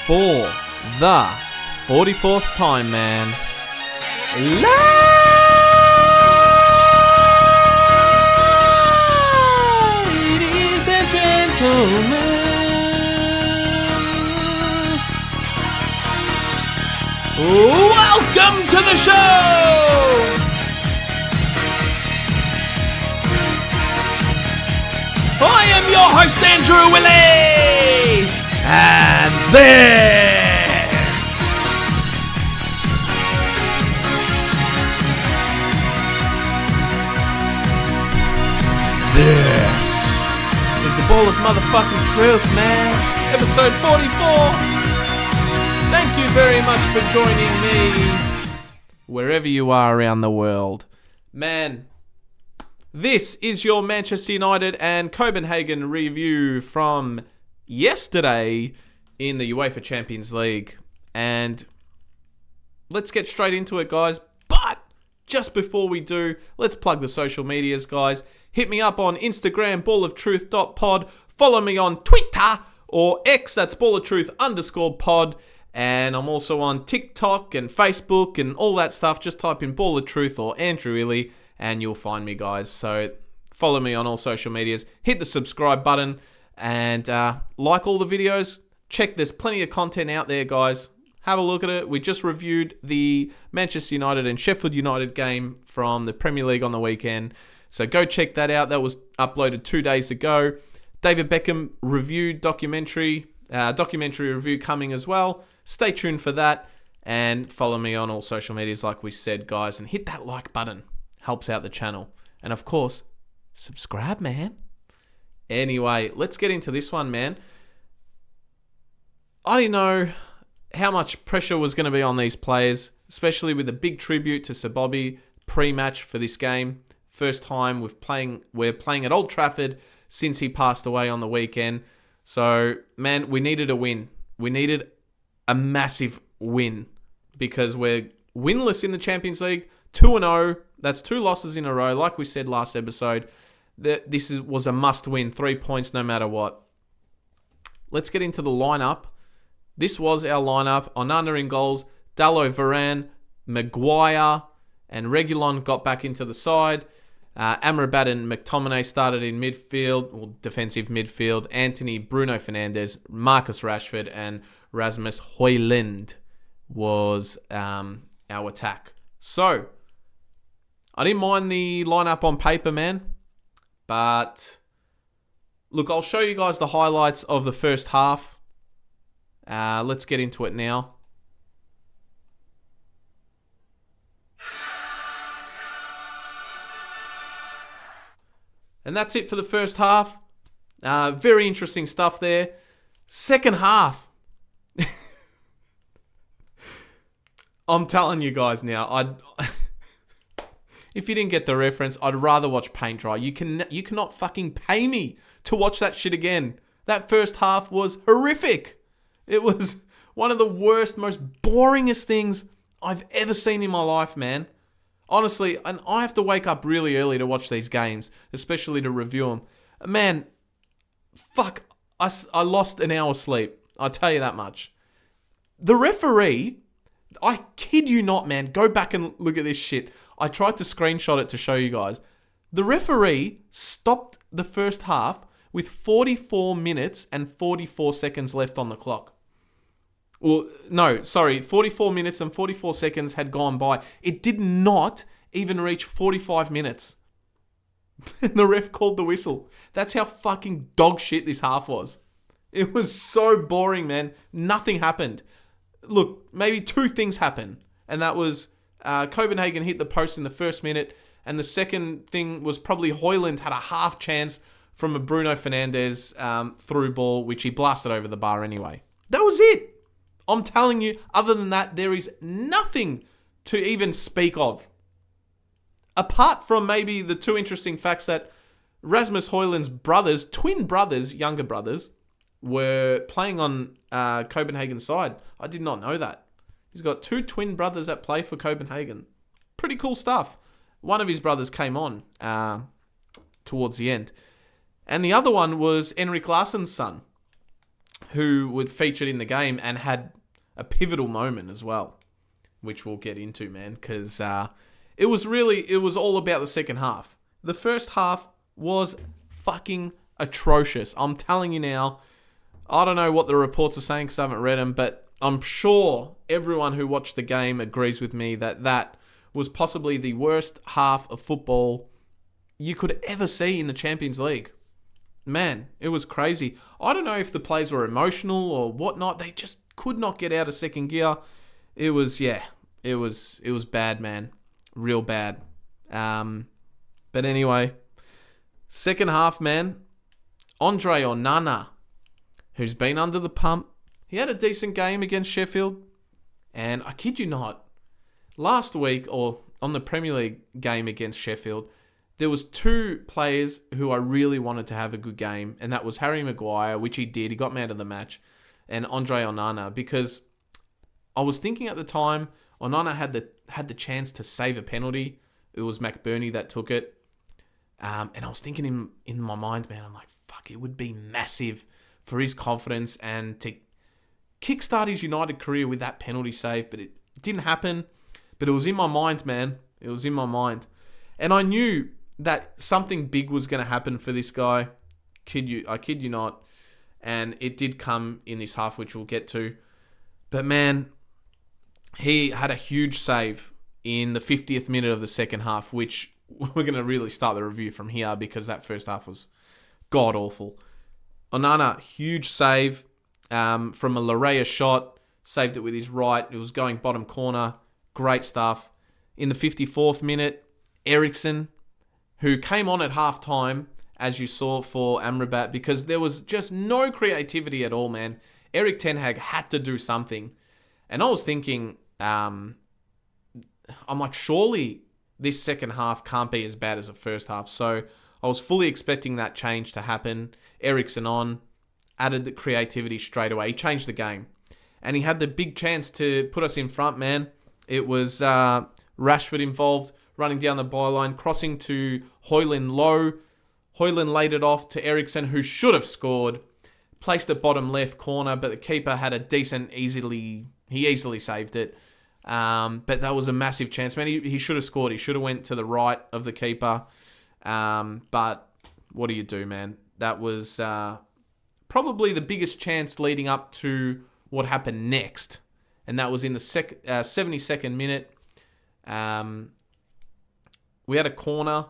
for the 44th time, man. Ladies and gentlemen, welcome to the show! I am your host, Andrew Illy, and this is the Ball of Motherfucking Truth, man. Episode 44. Thank you very much for joining me, wherever you are around the world. Man, this is your Manchester United and Copenhagen review from yesterday in the UEFA Champions League. And let's get straight into it, guys. But just before we do, let's plug the social medias, guys. Hit me up on Instagram, balloftruth.pod. Follow me on Twitter or X, that's balloftruth_pod. And I'm also on TikTok and Facebook and all that stuff. Just type in Ball of Truth or Andrew Illy and you'll find me, guys. So follow me on all social medias. Hit the subscribe button and like all the videos. Check, there's plenty of content out there, guys. Have a look at it. We just reviewed the Manchester United and Sheffield United game from the Premier League on the weekend. So go check that out. That was uploaded 2 days ago. David Beckham review documentary review coming as well. Stay tuned for that and follow me on all social medias like we said, guys. And hit that like button. Helps out the channel. And of course, subscribe, man. Anyway, let's get into this one, man. I didn't know how much pressure was going to be on these players, especially with a big tribute to Sir Bobby pre-match for this game. First time we're playing at Old Trafford since he passed away on the weekend. So, man, we needed a win. We needed a massive win because we're winless in the Champions League, 2-0. That's 2 losses in a row. Like we said last episode, this was a must-win, 3 points no matter what. Let's get into the lineup. This was our lineup. Onana in goals, Dalot, Varane, Maguire, and Reguilon got back into the side. Amrabat and McTominay started in midfield, or defensive midfield. Anthony, Bruno Fernandes, Marcus Rashford, and Rasmus Højlund was our attack. So, I didn't mind the lineup on paper, man. But, look, I'll show you guys the highlights of the first half. Let's get into it now. And that's it for the first half. Very interesting stuff there. Second half. I'm telling you guys now, if you didn't get the reference, I'd rather watch paint dry. You cannot fucking pay me to watch that shit again. That first half was horrific. It was one of the worst, most boringest things I've ever seen in my life, man. Honestly, and I have to wake up really early to watch these games, especially to review them. Man, fuck, I lost an hour's sleep. I'll tell you that much. The referee, I kid you not, man, go back and look at this shit. I tried to screenshot it to show you guys. The referee stopped the first half with 44 minutes and 44 seconds left on the clock. Well, no, sorry, 44 minutes and 44 seconds had gone by. It did not even reach 45 minutes. And the ref called the whistle. That's how fucking dog shit this half was. It was so boring, man. Nothing happened. Look, maybe 2 things happened. And that was Copenhagen hit the post in the first minute. And the second thing was probably Højlund had a half chance from a Bruno Fernandes through ball, which he blasted over the bar anyway. That was it. I'm telling you, other than that, there is nothing to even speak of. Apart from maybe the 2 interesting facts that Rasmus Højlund's brothers, twin brothers, younger brothers, were playing on Copenhagen's side. I did not know that. He's got 2 twin brothers that play for Copenhagen. Pretty cool stuff. One of his brothers came on towards the end. And the other one was Henrik Larsson's son. who would featured in the game and had a pivotal moment as well, which we'll get into, man, because it was all about the second half. The first half was fucking atrocious. I'm telling you now. I don't know what the reports are saying because I haven't read them, but I'm sure everyone who watched the game agrees with me that was possibly the worst half of football you could ever see in the Champions League. Man, it was crazy. I don't know if the players were emotional or whatnot. They just could not get out of second gear. It was bad, man. Real bad. But anyway, second half, man. Andre Onana, who's been under the pump. He had a decent game against Sheffield. And I kid you not, last week, or on the Premier League game against Sheffield, there was two players who I really wanted to have a good game. And that was Harry Maguire, which he did. He got man of the match. And Andre Onana, because I was thinking at the time, Onana had the chance to save a penalty. It was McBurney that took it. And I was thinking in my mind, man, I'm like, fuck, it would be massive for his confidence and to kickstart his United career with that penalty save. But it didn't happen. But it was in my mind, man. It was in my mind. And I knew that something big was going to happen for this guy. I kid you not. And it did come in this half, which we'll get to. But man, he had a huge save in the 50th minute of the second half, which we're going to really start the review from here because that first half was god-awful. Onana, huge save from a Larea shot. Saved it with his right. It was going bottom corner. Great stuff. In the 54th minute, Eriksen, who came on at half-time, as you saw for Amrabat, because there was just no creativity at all, man. Erik ten Hag had to do something. And I was thinking, I'm like, surely this second half can't be as bad as the first half. So I was fully expecting that change to happen. Eriksen on, added the creativity straight away. He changed the game. And he had the big chance to put us in front, man. It was Rashford involved, running down the byline, crossing to Højlund low. Højlund laid it off to Eriksen, who should have scored. Placed it bottom left corner, but the keeper had a decent, he easily saved it. But that was a massive chance, man. He should have scored. He should have went to the right of the keeper. But what do you do, man? That was probably the biggest chance leading up to what happened next. And that was in the 72nd minute. We had a corner,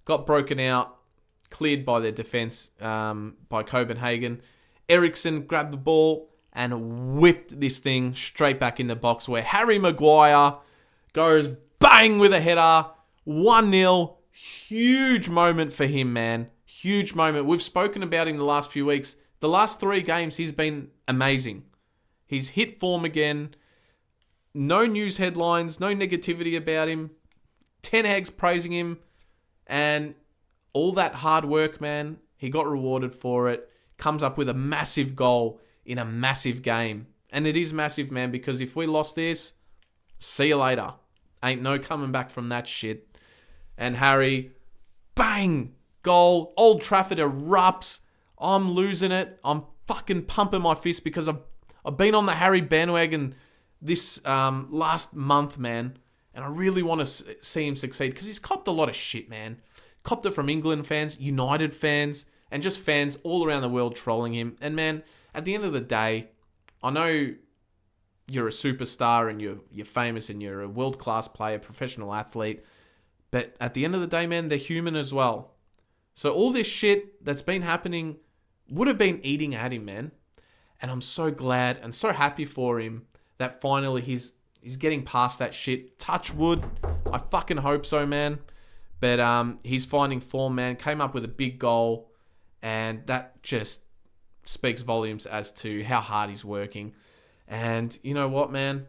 got broken out, cleared by their defence by Copenhagen. Eriksen grabbed the ball and whipped this thing straight back in the box where Harry Maguire goes bang with a header. 1-0. Huge moment for him, man. Huge moment. We've spoken about him the last few weeks. The last 3 games, he's been amazing. He's hit form again. No news headlines, no negativity about him. Ten Hag's praising him. And all that hard work, man, he got rewarded for it. Comes up with a massive goal in a massive game. And it is massive, man, because if we lost this, see you later. Ain't no coming back from that shit. And Harry, bang, goal. Old Trafford erupts. I'm losing it. I'm fucking pumping my fist because I've been on the Harry bandwagon this last month, man. And I really want to see him succeed because he's copped a lot of shit, man. Copped it from England fans, United fans, and just fans all around the world trolling him. And man, at the end of the day, I know you're a superstar and you're famous and you're a world-class player, professional athlete. But at the end of the day, man, they're human as well. So all this shit that's been happening would have been eating at him, man. And I'm so glad and so happy for him that finally he's getting past that shit. Touch wood. I fucking hope so, man. But he's finding form, man. Came up with a big goal. And that just speaks volumes as to how hard he's working. And you know what, man?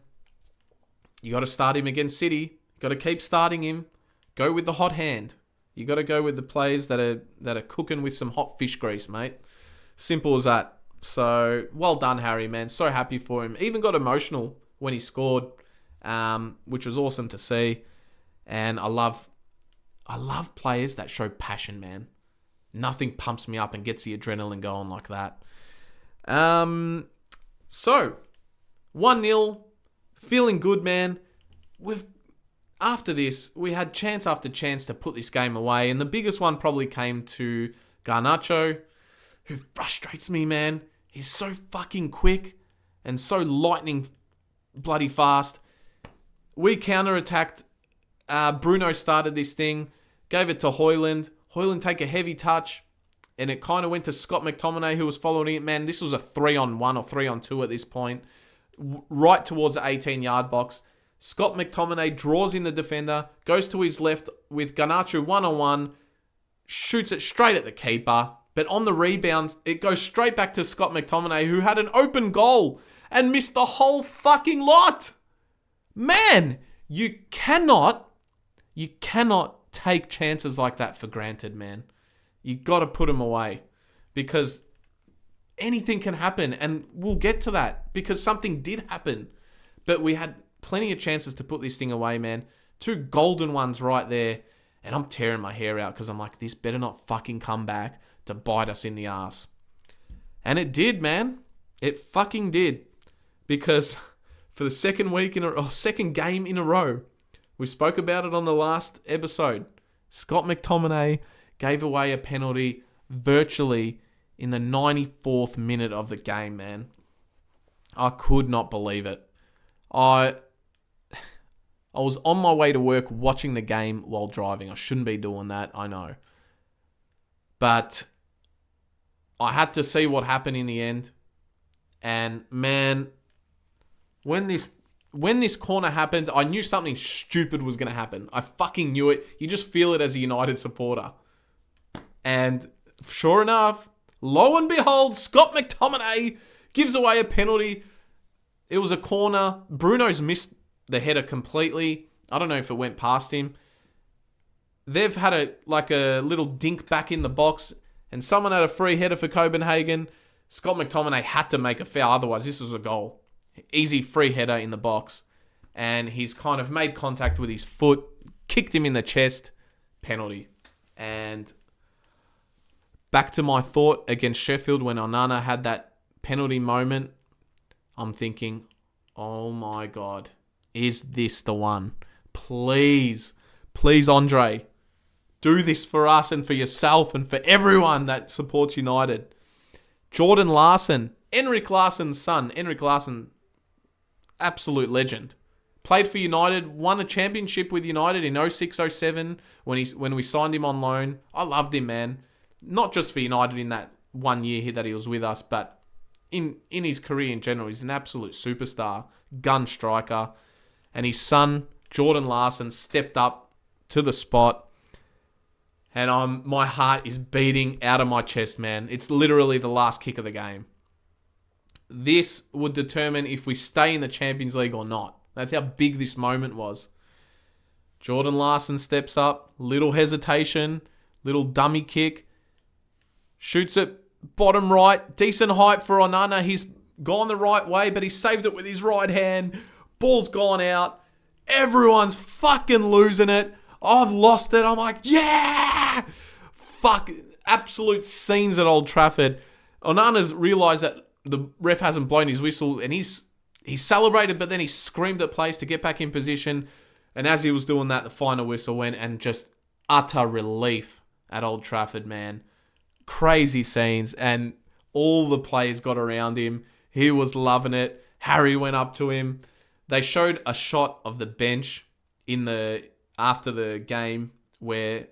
You got to start him against City. Got to keep starting him. Go with the hot hand. You got to go with the players that are cooking with some hot fish grease, mate. Simple as that. So, well done, Harry, man. So happy for him. Even got emotional when he scored, which was awesome to see. And I love players that show passion, man. Nothing pumps me up and gets the adrenaline going like that. So 1-0, feeling good, man. After this, we had chance after chance to put this game away, and the biggest one probably came to Garnacho, who frustrates me, man. He's so fucking quick and so lightning bloody fast. We counter-attacked. Bruno started this thing, gave it to Højlund. Højlund take a heavy touch, and it kind of went to Scott McTominay, who was following it. Man, this was a 3-on-1 or 3-on-2 at this point, right towards the 18-yard box. Scott McTominay draws in the defender, goes to his left with Garnacho 1-on-1, shoots it straight at the keeper. But on the rebound, it goes straight back to Scott McTominay, who had an open goal and missed the whole fucking lot. Man, you cannot take chances like that for granted, man. You got to put them away because anything can happen, and we'll get to that because something did happen. But we had plenty of chances to put this thing away, man. 2 golden ones right there, and I'm tearing my hair out because I'm like, this better not fucking come back to bite us in the ass. And it did, man. It fucking did. Because for the second game in a row, we spoke about it on the last episode, Scott McTominay gave away a penalty virtually in the 94th minute of the game, man. I could not believe it. I was on my way to work watching the game while driving. I shouldn't be doing that, I know. But I had to see what happened in the end. And man, when this corner happened, I knew something stupid was going to happen. I fucking knew it. You just feel it as a United supporter. And sure enough, lo and behold, Scott McTominay gives away a penalty. It was a corner. Bruno's missed the header completely. I don't know if it went past him. They've had a little dink back in the box, and someone had a free header for Copenhagen. Scott McTominay had to make a foul, otherwise this was a goal. Easy free header in the box. And he's kind of made contact with his foot, kicked him in the chest, penalty. And back to my thought against Sheffield when Onana had that penalty moment, I'm thinking, oh my God, is this the one? Please, Andre, do this for us and for yourself and for everyone that supports United. Jordan Larson, Henrik Larsson's son. Henrik Larsson, absolute legend. Played for United, won a championship with United in 06-07 when we signed him on loan. I loved him, man. Not just for United in that 1 year that he was with us, but in his career in general. He's an absolute superstar, gun striker. And his son, Jordan Larson, stepped up to the spot. And my heart is beating out of my chest, man. It's literally the last kick of the game. This would determine if we stay in the Champions League or not. That's how big this moment was. Jordan Larson steps up, little hesitation, little dummy kick, shoots it bottom right, decent height for Onana. He's gone the right way, but he saved it with his right hand. Ball's gone out. Everyone's fucking losing it. I've lost it. I'm like, yeah! Fuck. Absolute scenes at Old Trafford. Onana's realised that the ref hasn't blown his whistle, and he's celebrated, but then he screamed at players to get back in position. And as he was doing that, the final whistle went, and just utter relief at Old Trafford, man. Crazy scenes, and all the players got around him. He was loving it. Harry went up to him. They showed a shot of the bench after the game where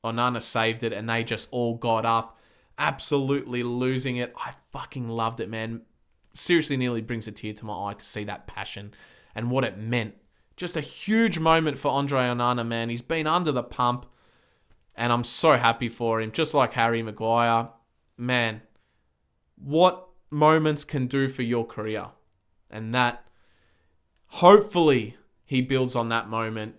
Onana saved it, and they just all got up, absolutely losing it. I fucking loved it, man. Seriously, nearly brings a tear to my eye to see that passion and what it meant. Just a huge moment for Andre Onana, man. He's been under the pump, and I'm so happy for him. Just like Harry Maguire. Man, what moments can do for your career. And that, hopefully, he builds on that moment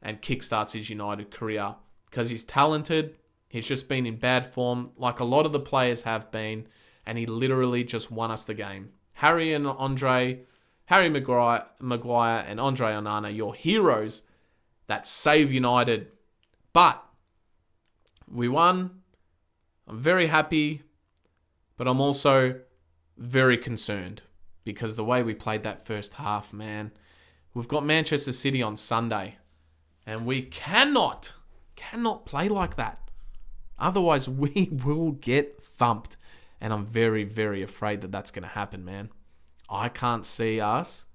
and kickstarts his United career. Because he's talented. He's just been in bad form, like a lot of the players have been. And he literally just won us the game. Harry Maguire and Andre Onana, your heroes that save United. But we won. I'm very happy, but I'm also very concerned because the way we played that first half, man. We've got Manchester City on Sunday, and we cannot play like that. Otherwise, we will get thumped. And I'm very, very afraid that that's going to happen, man. I can't see us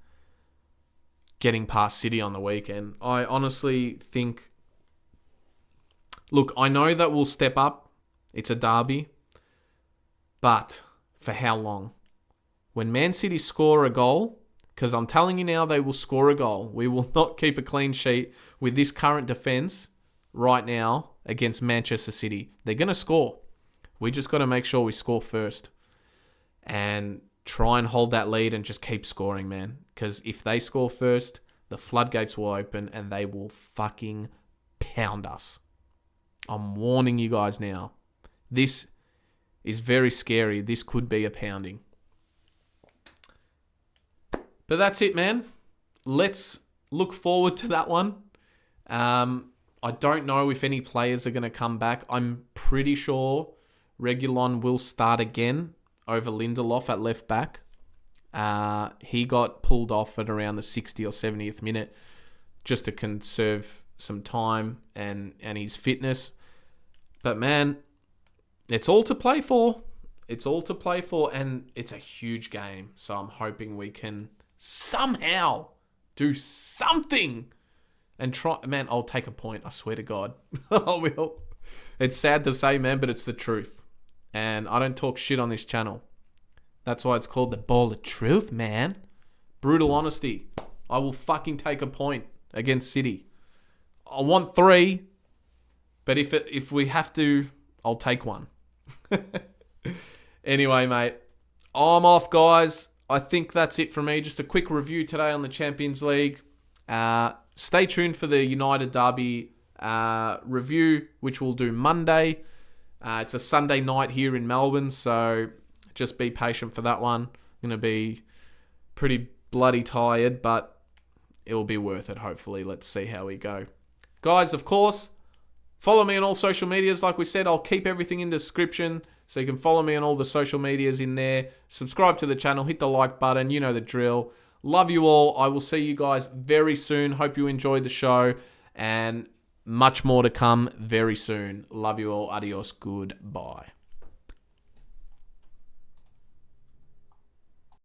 getting past City on the weekend. I honestly think... Look, I know that we'll step up. It's a derby. But for how long? When Man City score a goal, because I'm telling you now they will score a goal. We will not keep a clean sheet with this current defence right now against Manchester City. They're going to score. We just got to make sure we score first and try and hold that lead and just keep scoring, man. Because if they score first, the floodgates will open and they will fucking pound us. I'm warning you guys now. This is very scary. This could be a pounding. But that's it, man. Let's look forward to that one. I don't know if any players are going to come back. I'm pretty sure Reguilon will start again over Lindelof at left back. He got pulled off at around the 60th or 70th minute just to conserve some time and his fitness. But man, it's all to play for. It's all to play for, and it's a huge game. So I'm hoping we can somehow do something and try. Man, I'll take a point. I swear to God. I will. It's sad to say, man, but it's the truth. And I don't talk shit on this channel. That's why it's called the Ball of Truth, man. Brutal honesty. I will fucking take a point against City. I want 3, but if we have to, I'll take 1. Anyway, mate, I'm off, guys. I think that's it from me. Just a quick review today on the Champions League. Stay tuned for the United Derby review, which we'll do Monday. It's a Sunday night here in Melbourne, so just be patient for that one. I'm going to be pretty bloody tired, but it will be worth it, hopefully. Let's see how we go. Guys, of course, follow me on all social medias. Like we said, I'll keep everything in the description, so you can follow me on all the social medias in there. Subscribe to the channel, hit the like button. You know the drill. Love you all. I will see you guys very soon. Hope you enjoyed the show, and much more to come very soon. Love you all. Adios. Goodbye.